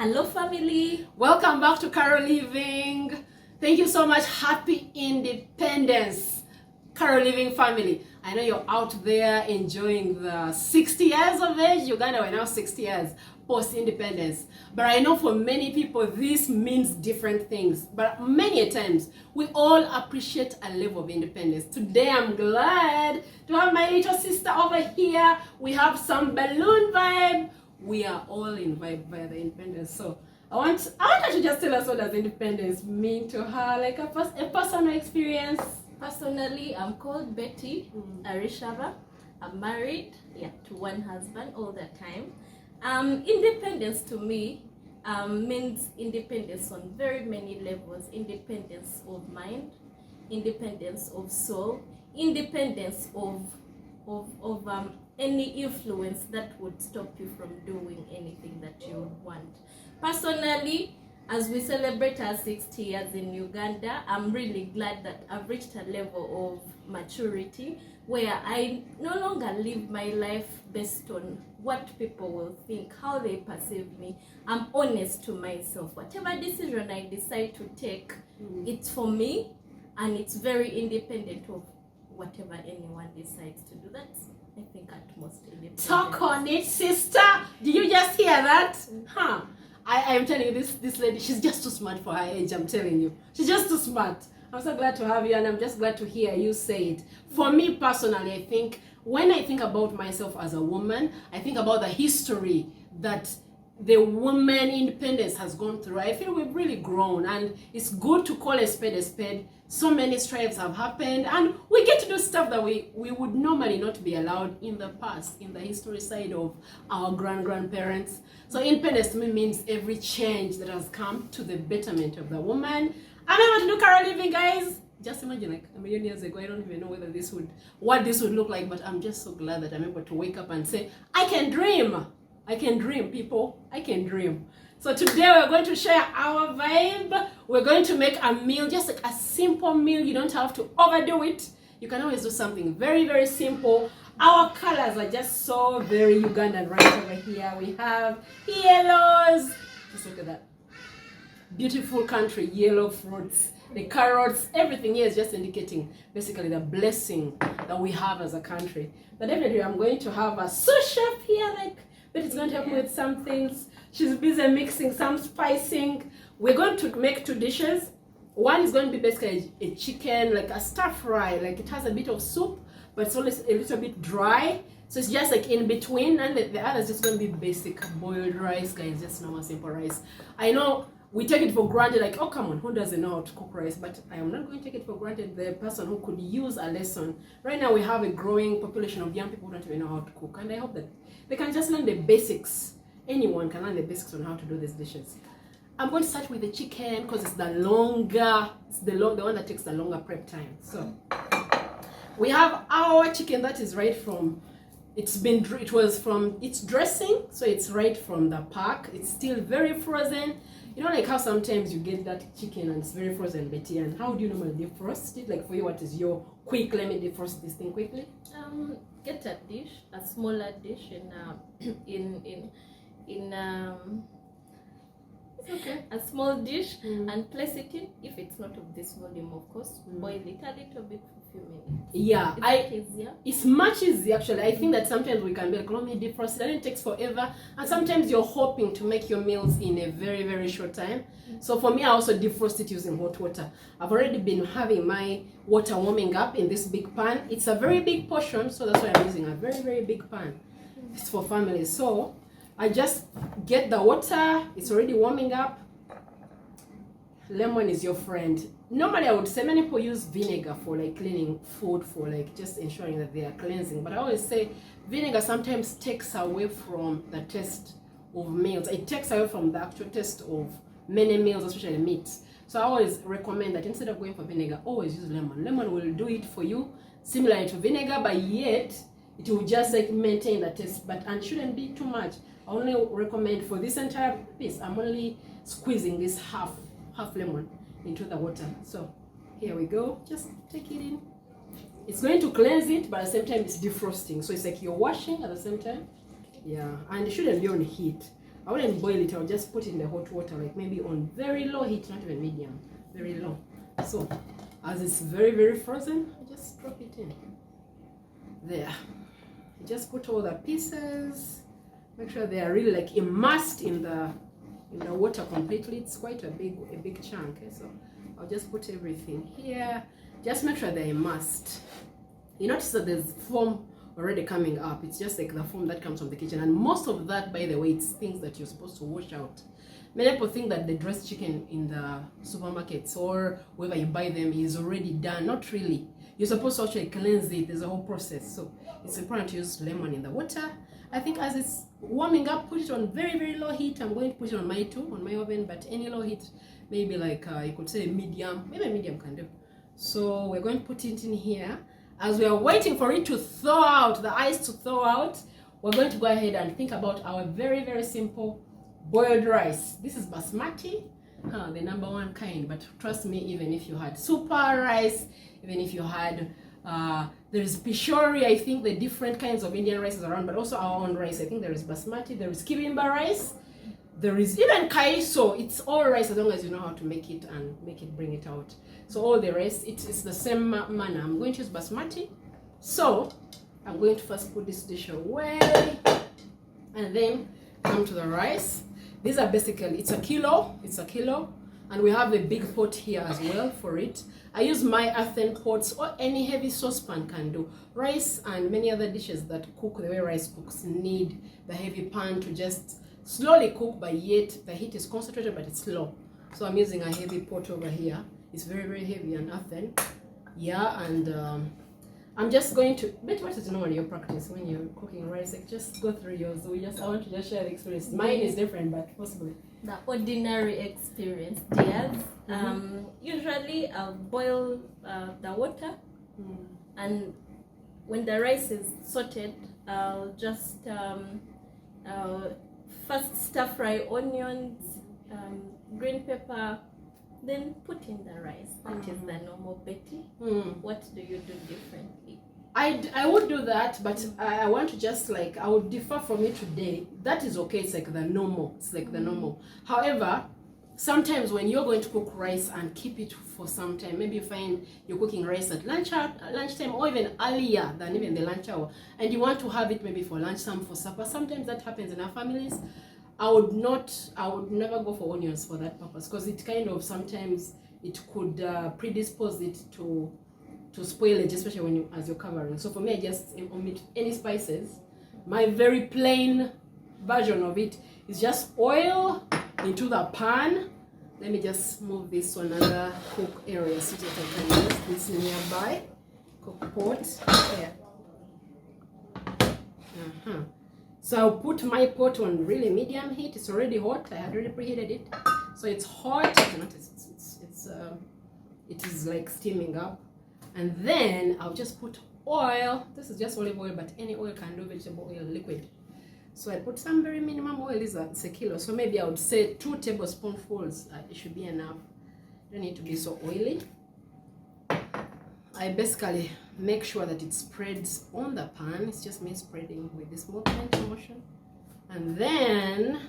Hello family. Welcome back to Carolliving. Thank you so much. Happy Independence, Carolliving family. I know you're out there enjoying the 60 years of age. Uganda, we're now 60 years post-independence. But I know for many people, this means different things. But many times, we all appreciate a level of independence. Today, I'm glad to have my little sister over here. We have some balloon vibe. We are all in vibe by the independence. So I want her to just tell us, what does independence mean to her, like a personal experience. Personally, I'm called Betty Arishava. I'm married, to one husband all the time. Independence to me means independence on very many levels. Independence of mind, independence of soul, independence of any influence that would stop you from doing anything that you would want. Personally, as we celebrate our 60 years in Uganda, I'm really glad that I've reached a level of maturity where I no longer live my life based on what people will think, how they perceive me. I'm honest to myself. Whatever decision I decide to take, it's for me, and it's very independent of whatever anyone decides to do. That's, I think, at most independent. Talk on it, sister. Did you just hear that? Huh? I am telling you, this lady, she's just too smart for her age. I'm telling you, she's just too smart. I'm so glad to have you, and I'm just glad to hear you say it. For me personally, I think when I think about myself as a woman, I think about the history that the woman independence has gone through. I feel we've really grown, and it's good to call a spade a spade. So many strives have happened, and we get to do stuff that we would normally not be allowed in the past, in the history side of our grandparents. So independence to me means every change that has come to the betterment of the woman. I'm able to do Carolliving, guys. Just imagine, like a million years ago, I don't even know what this would look like, but I'm just so glad that I'm able to wake up and say, I can dream. I can dream, people. I can dream. So today we're going to share our vibe. We're going to make a meal, just like a simple meal. You don't have to overdo it. You can always do something very, very simple. Our colors are just so very Ugandan right over here. We have yellows. Just look at that. Beautiful country, yellow fruits, the carrots, everything here is just indicating basically the blessing that we have as a country. But definitely I'm going to have a sous chef here, but it's going to help me with some things. She's busy mixing some spicing. We're going to make two dishes. One is going to be basically a chicken, like a stir fry, like it has a bit of soup, but it's always a little bit dry. So it's just like in between, and the other is just going to be basic boiled rice, guys, just normal simple rice. I know we take it for granted, like, oh, come on, who doesn't know how to cook rice? But I am not going to take it for granted, the person who could use a lesson. Right now, we have a growing population of young people who don't even know how to cook. And I hope that they can just learn the basics. Anyone can learn the basics on how to do these dishes. I'm going to start with the chicken because it's the one that takes the longer prep time. So we have our chicken that is right from, it was from its dressing. So it's right from the pack. It's still very frozen. You know, like how sometimes you get that chicken and it's very frozen, Betty, and how do you normally defrost it? Like for you, what is your quick, let me defrost this thing quickly? Get a dish, a smaller dish it's okay, a small dish, and place it in. If it's not of this volume, of course, boil it a little bit for a few minutes. Yeah, easier. It's much easier actually. I think that sometimes we can be like, let me defrost it, and it takes forever. And sometimes you're hoping to make your meals in a very, very short time. So for me, I also defrost it using hot water. I've already been having my water warming up in this big pan. It's a very big portion, so that's why I'm using a very, very big pan. It's for families. So I just get the water, it's already warming up. Lemon is your friend. Normally I would say many people use vinegar for like cleaning food, for like just ensuring that they are cleansing. But I always say vinegar sometimes takes away from the taste of meals. It takes away from the actual taste of many meals, especially meat. So I always recommend that instead of going for vinegar, always use lemon. Lemon will do it for you, similar to vinegar, but yet it will just like maintain the taste, and shouldn't be too much. I only recommend for this entire piece, I'm only squeezing this half lemon into the water. So here we go, just take it in. It's going to cleanse it, but at the same time it's defrosting. So it's like you're washing at the same time. Yeah, and it shouldn't be on heat. I wouldn't boil it, I'll just put it in the hot water, like maybe on very low heat, not even medium, very low. So as it's very, very frozen, I just drop it in. There. You just put all the pieces, make sure they are really like immersed in the water completely. It's quite a big chunk, okay? So I'll just put everything here. Just make sure they're immersed. You notice that there's foam already coming up. It's just like the foam that comes from the kitchen, and most of that, by the way, it's things that you're supposed to wash out. Many people think that the dressed chicken in the supermarkets or wherever you buy them is already done. Not really. You're supposed to actually cleanse it. There's a whole process. So it's important to use lemon in the water. I think as it's warming up, put it on very, very low heat. I'm going to put it on my oven, but any low heat, maybe like you could say medium, maybe medium can do. So we're going to put it in here. As we are waiting for it to thaw out, the ice to thaw out, we're going to go ahead and think about our very, very simple boiled rice. This is basmati, the number one kind, but trust me, even if you had super rice, even if you had there is pishori, I think the different kinds of Indian rices around, but also our own rice. I think there is basmati, there is kibimba rice, there is even kaiso. It's all rice as long as you know how to make it and bring it out. So all the rest, it's the same manner. I'm going to use basmati. So I'm going to first put this dish away and then come to the rice. These are basically, it's a kilo, and we have a big pot here as well for it. I use my earthen pots, or any heavy saucepan can do. Rice and many other dishes that cook the way rice cooks need the heavy pan to just slowly cook, but yet the heat is concentrated but it's slow. So I'm using a heavy pot over here. It's very, very heavy and earthen. Yeah, and I'm just going to, but what is normally your practice when you're cooking rice? Like, just go through yours. I want to just share the experience. Mine is different, but possibly. The ordinary experience, dears. Usually I'll boil the water, and when the rice is sauteed, I'll just first stir fry onions, green pepper, then put in the rice. That is the normal Betty. What do you do differently? I would do that, but I want to just like, I would differ from it today. That is okay. It's like the normal. It's like the normal. However, sometimes when you're going to cook rice and keep it for some time, maybe you find you're cooking rice at lunchtime, or even earlier than even the lunch hour, and you want to have it maybe for lunch, some for supper. Sometimes that happens in our families. I would never go for onions for that purpose, because it kind of sometimes it could predispose it to spoilage, especially as you're covering. So for me, I just omit any spices. My very plain version of it is just oil into the pan. Let me just move this to another cook area so that I can use this nearby cook pot. There. So I'll put my pot on really medium heat. It's already hot. I had already preheated it, so it's hot. It is like steaming up. And then I'll just put oil. This is just olive oil, but any oil can do, vegetable oil, liquid. So I put some very minimum oil. It's a kilo, so maybe I would say 2 tablespoonfuls. It should be enough. Don't need to be so oily. I basically make sure that it spreads on the pan. It's just me spreading with this movement motion. And then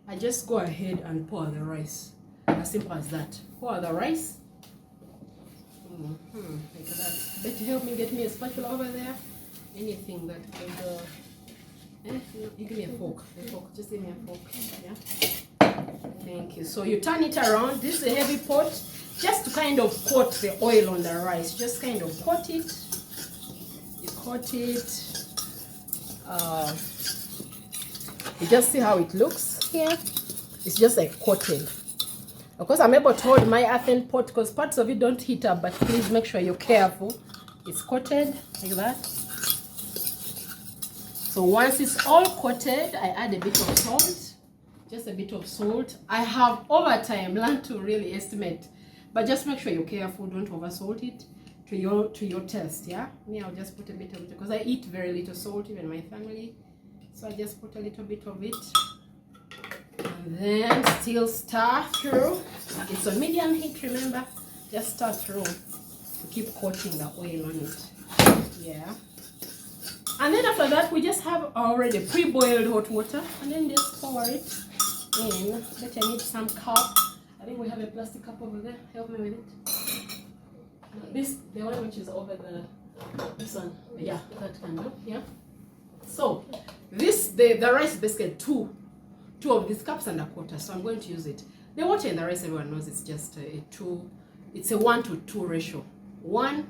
I just go ahead and pour the rice. As simple as that. Pour the rice. Like that. Betty, help me, get me a spatula over there. Anything that could you give me a fork. Just give me a fork. Yeah. Thank you. So you turn it around. This is a heavy pot. Just to kind of coat the oil on the rice. Just kind of coat it. You coat it. You just see how it looks here. It's just like coated. Of course, I'm able to hold my earthen pot because parts of it don't heat up, but please make sure you're careful. It's coated like that. So once it's all coated, I add a bit of salt. Just a bit of salt. I have over time learned to really estimate, but just make sure you're careful. Don't over salt it to your taste. Yeah, me, I'll just put a bit of it because I eat very little salt, even my family. So I just put a little bit of it. And then still stir through. It's on medium heat, remember. Just stir through to keep coating the oil on it. Yeah. And then after that, we just have already pre-boiled hot water, and then just pour it in. But I need some cup. I think we have a plastic cup over there. Help me with it. This, the one which is over this one. Yeah, that can do. Yeah. So this, the rice basically two of these cups and a quarter. So I'm going to use it. The water in the rice, everyone knows, it's just a 1 to 2 ratio. 1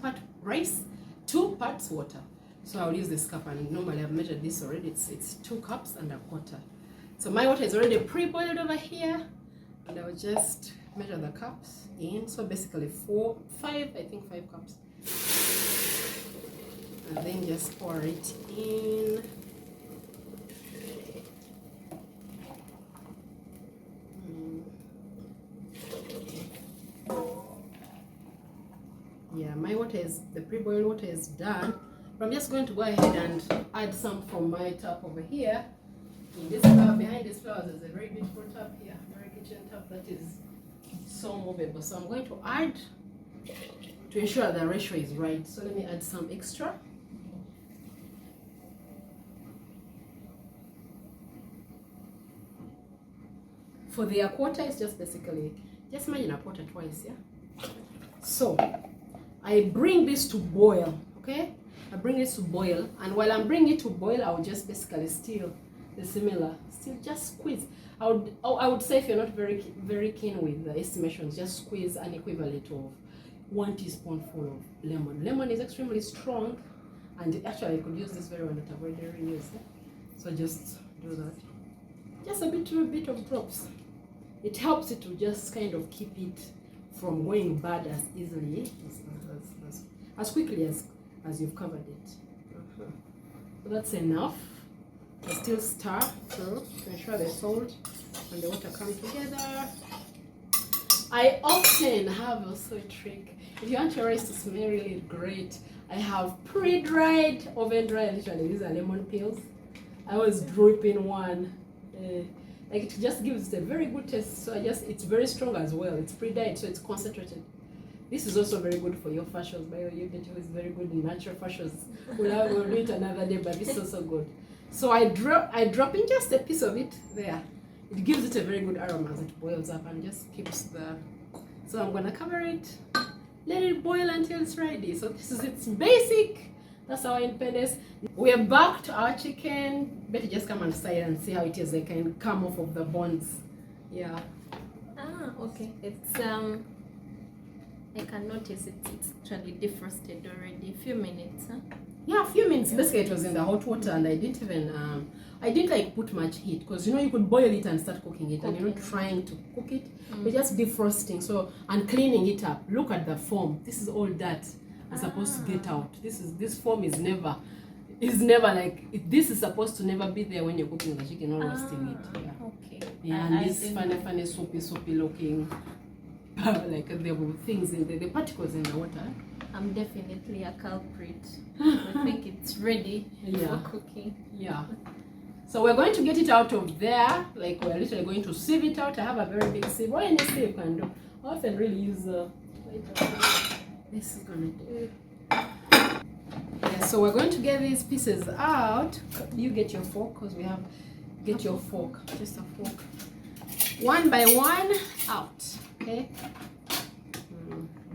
part rice, 2 parts water. So I'll use this cup, and normally I've measured this already. It's 2 cups and a quarter. So my water is already pre-boiled over here, and I will just measure the cups in. So basically 5 cups. And then just pour it in. Yeah, my water is, the pre-boiled water is done. But I'm just going to go ahead and add some from my tap over here. In this tap, behind these flowers, there's a very beautiful tap here, very kitchen tap that is so movable. So I'm going to add to ensure the ratio is right. So let me add some extra. For the quarter, it's just basically, just imagine a quarter twice, yeah? So I bring this to boil, okay? I bring it to boil, and while I'm bringing it to boil, I will just basically still just squeeze. I would say, if you're not very keen with the estimations, just squeeze an equivalent of 1 teaspoonful of lemon. Lemon is extremely strong, and actually I could use this very well that I've already used. So just do that. Just a bit of drops. It helps it to just kind of keep it from going bad as easily, as quickly as you've covered it. So that's enough. I still stir through to ensure the salt and the water come together. I often have also a trick. If you want your rice to smell really great, I have pre-dried, oven-dried, literally these are lemon peels. I always drip in one. Like, it just gives it a very good taste. So it's very strong as well. It's pre-dyed, so it's concentrated. This is also very good for your fascias. By the way, you get always very good in natural fascias. We'll do it another day, but this is also good. So I drop in just a piece of it there. It gives it a very good aroma as it boils up and just keeps the. So I'm gonna cover it, let it boil until it's ready. So this is its basic. That's our independence. We are back to our chicken. Better just come and side and see how it is. They can come off of the bones. Yeah. Ah, okay. It's I can notice it's actually defrosted already. A few minutes, huh? Yeah, a few minutes. Basically, it was in the hot water, and I didn't even I didn't like put much heat, because you could boil it and start cooking it, and you're not trying to cook it. You're just defrosting, and cleaning it up. Look at the foam. This is all that is supposed to get out. This foam is never like this is supposed to never be there when you're cooking the chicken or roasting it. Yeah. Okay. Yeah, and this funny soapy looking like the things in the particles in the water. I'm definitely a culprit. I think it's ready for cooking. Yeah. So we're going to get it out of there. Like, we're literally going to sieve it out. I have a very big sieve. Or any sieve can do. I often really use this is gonna do. Yeah, so we're going to get these pieces out. You get your fork, because we have your fork. Just a fork. One by one out. Okay.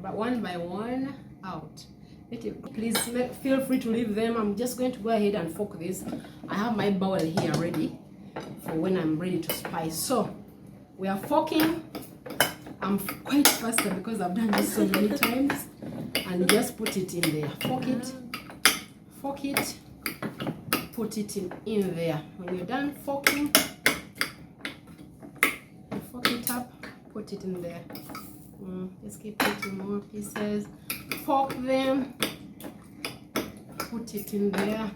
But one by one out. Please feel free to leave them. I'm just going to go ahead and fork this. I have my bowl here ready for when I'm ready to spice. So we are forking. I'm quite faster because I've done this so many times. And just put it in there. Fork it, put it in there. When you're done forking, you fork it up, put it in there. Just keep putting more pieces. Fork them, put it in there.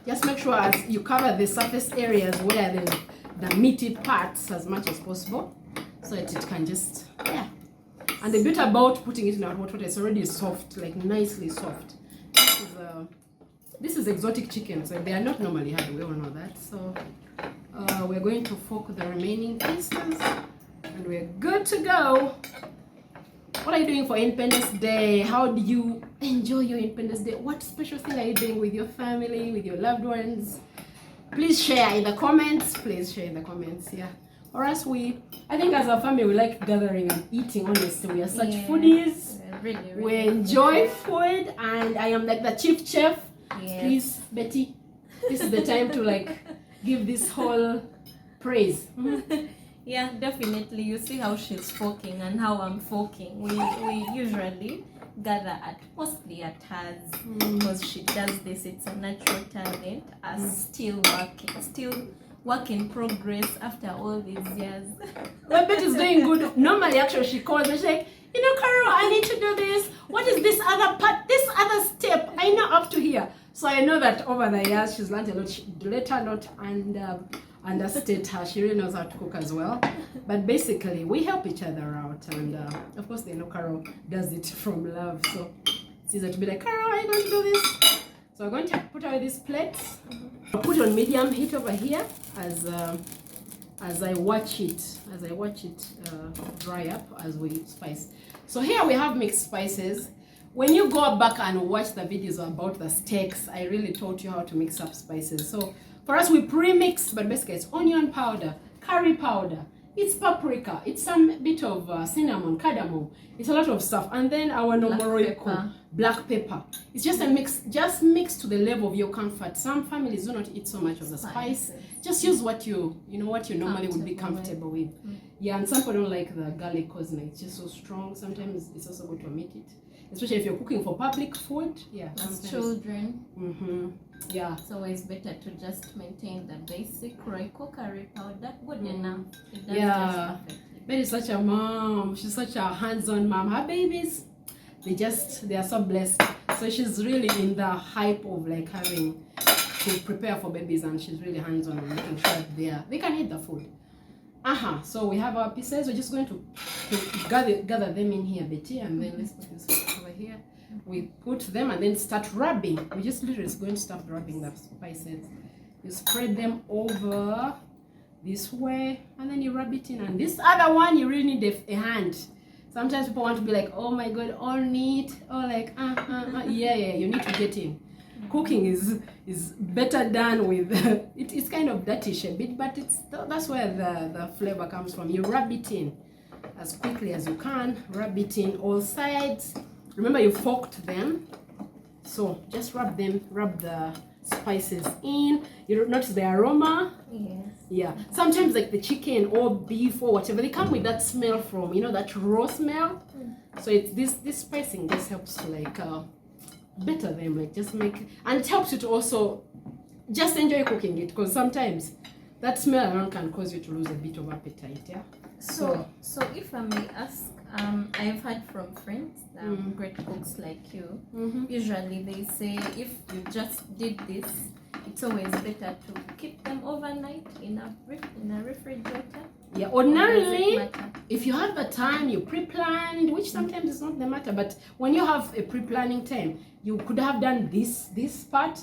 Just make sure as you cover the surface areas where the meaty parts as much as possible, so that it can just, yeah. And the bit about putting it in hot water, it's already soft, like nicely soft. This is exotic chicken, so they are not normally hard. We all know that. So we're going to fork the remaining pieces, and we're good to go. What are you doing for Independence Day? How do you enjoy your Independence Day? What special thing are you doing with your family, with your loved ones? Please share in the comments. Please share in the comments. Yeah. Or else I think as a family, we like gathering and eating. Honestly, we are such foodies. Really, We enjoy food, and I am like the chief chef. Yes. Please, Betty, this is the time to like give this whole praise. Yeah, definitely. You see how she's forking and how I'm forking. We usually gather mostly at hers because she does this. It's a natural talent. Still work in progress after all these years. But Betty's doing good. Normally, actually, she calls me. She's like, Carol, I need to do this. What is this other part? This other step? I know up to here. So I know that over the years, she's learned a lot. Let her not understate her. She really knows how to cook as well. But basically, we help each other out. And of course, Carol does it from love. So it's easy to be like, Carol, are you going to do this? So I'm going to put away these plates. I'll put on medium heat over here as I watch it dry up as we spice. So here we have mixed spices. When you go back and watch the videos about the steaks, I really taught you how to mix up spices. So for us, we pre-mix, but basically it's onion powder, curry powder, it's paprika, it's some bit of cinnamon, cardamom, it's a lot of stuff, and then our normal black pepper. It's just a mix, just mix to the level of your comfort. Some families do not eat so much of the spice. Just use what you normally would be comfortable with. Yeah, and some people don't like the garlic because it's just so strong. Sometimes it's also good to omit it, especially if you're cooking for public food. Yeah, as children. Yeah, it's always better to just maintain the basic Royco curry powder. Good enough. It does yeah, Betty's such a mom. She's such a hands-on mom. Her babies, they are so blessed. So she's really in the hype of like having to prepare for babies, and she's really hands-on and making sure they can eat the food. So we have our pieces. We're just going to gather them in here, Betty, and then let's put this over here. We put them and then start rubbing. We just literally is going to start rubbing the spices. You spread them over this way, and then you rub it in. And this other one, you really need a hand. Sometimes people want to be like, oh my god, all neat, or like yeah, you need to get in. Cooking is better done with it's kind of dirty a bit, but that's where the flavor comes from. You rub it in as quickly as you can. Rub it in all sides. Remember, you forked them, so just rub the spices in. You notice the aroma. Yes. Yeah, sometimes like the chicken or beef or whatever, they come with that smell from that raw smell. So it's this spicing just helps to like better them, like just make, and it helps you to also just enjoy cooking it, because sometimes that smell alone can cause you to lose a bit of appetite. Yeah. So if I may ask, I've heard from friends, great cooks like you, usually they say if you just did this, it's always better to keep them overnight in a refrigerator. Yeah, ordinarily, if you have the time, you pre-planned, which sometimes is not the matter, but when you have a pre-planning time, you could have done this part,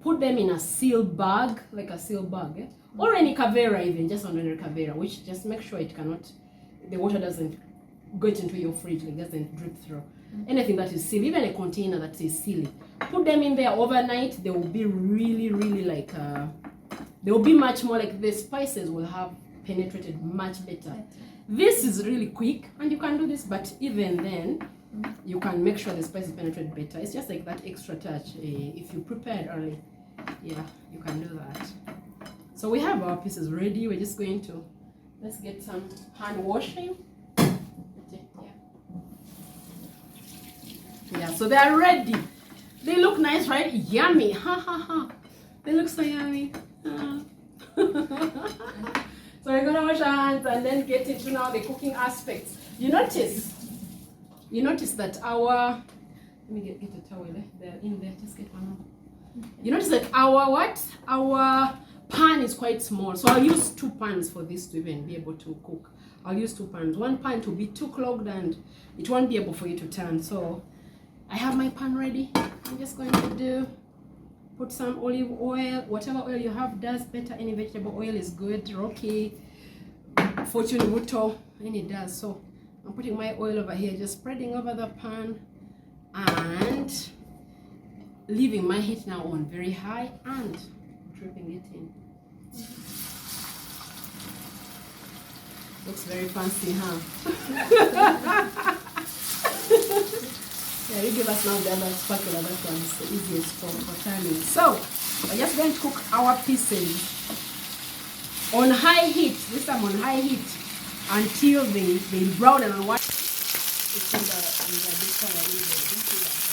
put them in a seal bag, like a seal bag, or any cavera, even just an ordinary cavera, which just make sure the water doesn't get into your fridge, it doesn't drip through. Anything that is sealed, even a container that is sealed, put them in there overnight. They will be really, really like they will be much more like the spices will have penetrated much better. This is really quick, and you can do this, but even then you can make sure the spices penetrate better. It's just like that extra touch. If you prepared early, yeah, you can do that. So we have our pieces ready. We're just going to let's get some hand washing. Yeah, so they are ready. They look nice, right? Yummy. They look so yummy. So we're gonna wash our hands and then get into now the cooking aspects. You notice that our, let me get a towel. They're in there. Just get one more. You notice that our pan is quite small, so I'll use 2 pans for this to even be able to cook. I'll use 2 pans. One pan to be too clogged and it won't be able for you to turn. So I have my pan ready. I'm just going to put some olive oil. Whatever oil you have does better. Any vegetable oil is good. Rocky, Fortune Buto, and it does. So I'm putting my oil over here, just spreading over the pan and leaving my heat now on very high and dripping it in. Looks very fancy, huh? Yeah, you give us now the other spatula, that one's the easiest for turning. So, we're just going to cook our pieces on high heat, this time on high heat, until they brown and white. It's in the deep fryer.